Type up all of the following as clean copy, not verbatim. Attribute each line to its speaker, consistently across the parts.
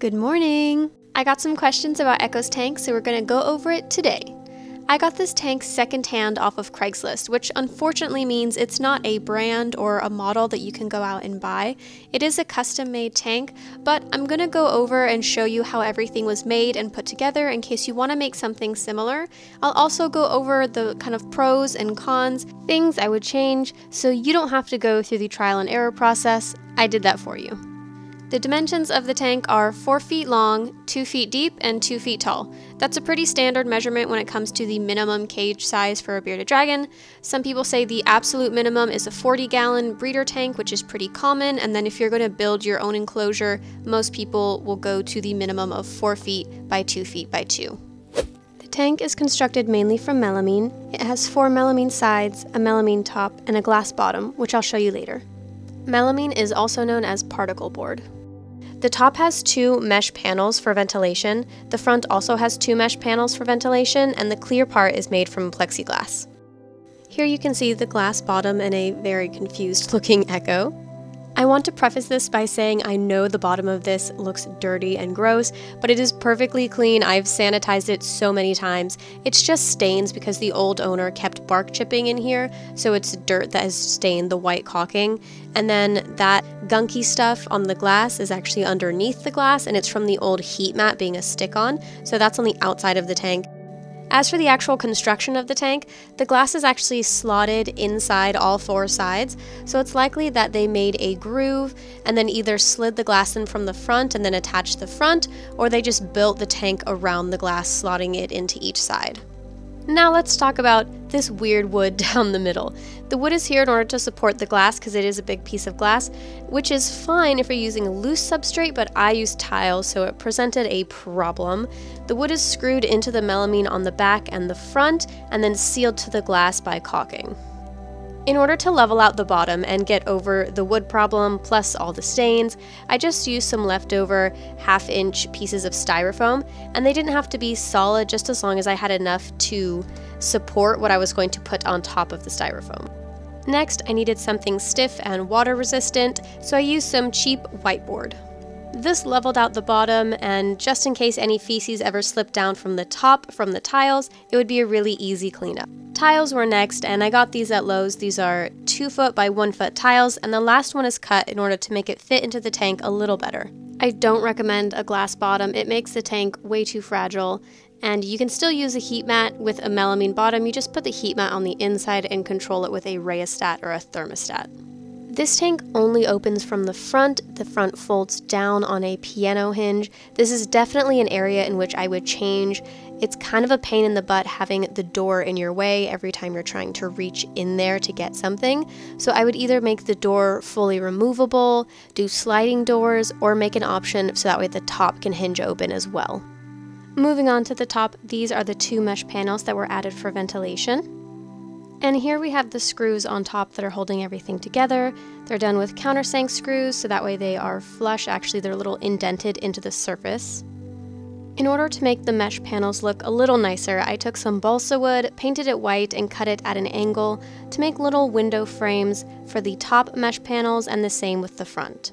Speaker 1: Good morning! I got some questions about Echo's tank, so we're going to go over it today. I got this tank secondhand off of Craigslist, which unfortunately means it's not a brand or a model that you can go out and buy. It is a custom-made tank, but I'm going to go over and show you how everything was made and put together in case you want to make something similar. I'll also go over the kind of pros and cons, things I would change, so you don't have to go through the trial and error process. I did that for you. The dimensions of the tank are 4 feet long, 2 feet deep, and 2 feet tall. That's a pretty standard measurement when it comes to the minimum cage size for a bearded dragon. Some people say the absolute minimum is a 40-gallon breeder tank, which is pretty common, and then if you're going to build your own enclosure, most people will go to the minimum of 4 feet by 2 feet by 2. The tank is constructed mainly from melamine. It has 4 melamine sides, a melamine top, and a glass bottom, which I'll show you later. Melamine is also known as particle board. The top has 2 mesh panels for ventilation, the front also has 2 mesh panels for ventilation, and the clear part is made from plexiglass. Here you can see the glass bottom and a very confused looking Echo. I want to preface this by saying I know the bottom of this looks dirty and gross, but it is perfectly clean. I've sanitized it so many times. It's just stains because the old owner kept bark chipping in here, so it's dirt that has stained the white caulking. And then that gunky stuff on the glass is actually underneath the glass, and it's from the old heat mat being a stick-on, so that's on the outside of the tank. As for the actual construction of the tank, the glass is actually slotted inside all 4 sides, so it's likely that they made a groove and then either slid the glass in from the front and then attached the front, or they just built the tank around the glass, slotting it into each side. Now let's talk about this weird wood down the middle. The wood is here in order to support the glass because it is a big piece of glass, which is fine if you're using a loose substrate, but I used tiles, so it presented a problem. The wood is screwed into the melamine on the back and the front, and then sealed to the glass by caulking. In order to level out the bottom and get over the wood problem plus all the stains, I just used some leftover 1/2-inch pieces of styrofoam, and they didn't have to be solid just as long as I had enough to support what I was going to put on top of the styrofoam. Next, I needed something stiff and water resistant, so I used some cheap whiteboard. This leveled out the bottom, and just in case any feces ever slipped down from the top from the tiles, it would be a really easy cleanup. Tiles were next, and I got these at Lowe's. These are 2 foot by 1 foot tiles, and the last one is cut in order to make it fit into the tank a little better. I don't recommend a glass bottom. It makes the tank way too fragile, and you can still use a heat mat with a melamine bottom. You just put the heat mat on the inside and control it with a rheostat or a thermostat. This tank only opens from the front folds down on a piano hinge. This is definitely an area in which I would change. It's kind of a pain in the butt having the door in your way every time you're trying to reach in there to get something. So I would either make the door fully removable, do sliding doors, or make an option so that way the top can hinge open as well. Moving on to the top, these are the 2 mesh panels that were added for ventilation. And here we have the screws on top that are holding everything together. They're done with countersink screws, so that way they are flush. Actually, they're a little indented into the surface. In order to make the mesh panels look a little nicer, I took some balsa wood, painted it white, and cut it at an angle to make little window frames for the top mesh panels, and the same with the front.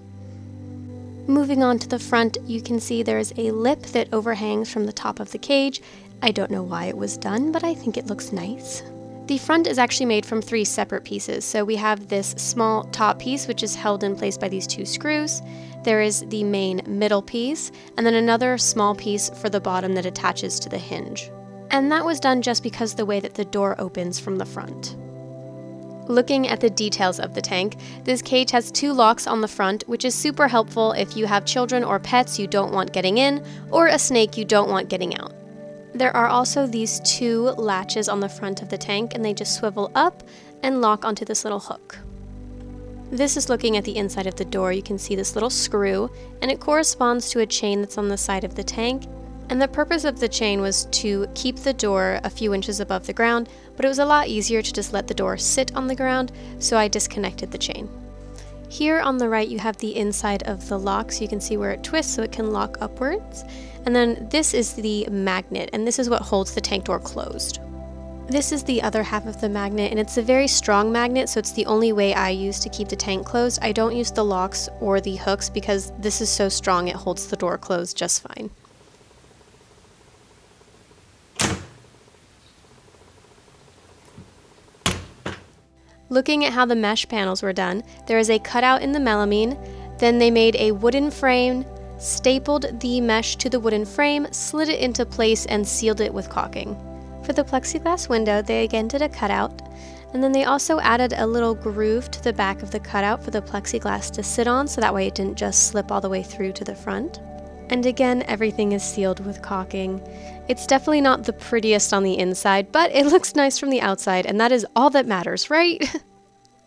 Speaker 1: Moving on to the front, you can see there is a lip that overhangs from the top of the cage. I don't know why it was done, but I think it looks nice. The front is actually made from 3 separate pieces, so we have this small top piece which is held in place by these 2 screws. There is the main middle piece, and then another small piece for the bottom that attaches to the hinge. And that was done just because the way that the door opens from the front. Looking at the details of the tank, this cage has 2 locks on the front, which is super helpful if you have children or pets you don't want getting in, or a snake you don't want getting out. There are also these 2 latches on the front of the tank, and they just swivel up and lock onto this little hook. This is looking at the inside of the door. You can see this little screw, and it corresponds to a chain that's on the side of the tank. And the purpose of the chain was to keep the door a few inches above the ground, but it was a lot easier to just let the door sit on the ground, so I disconnected the chain. Here on the right you have the inside of the lock, so you can see where it twists so it can lock upwards. And then this is the magnet, and this is what holds the tank door closed. This is the other half of the magnet, and it's a very strong magnet, so it's the only way I use to keep the tank closed. I don't use the locks or the hooks because this is so strong it holds the door closed just fine. Looking at how the mesh panels were done, there is a cutout in the melamine, then they made a wooden frame, stapled the mesh to the wooden frame, slid it into place, and sealed it with caulking. For the plexiglass window, they again did a cutout, and then they also added a little groove to the back of the cutout for the plexiglass to sit on, so that way it didn't just slip all the way through to the front. And again, everything is sealed with caulking. It's definitely not the prettiest on the inside, but it looks nice from the outside, and that is all that matters, right?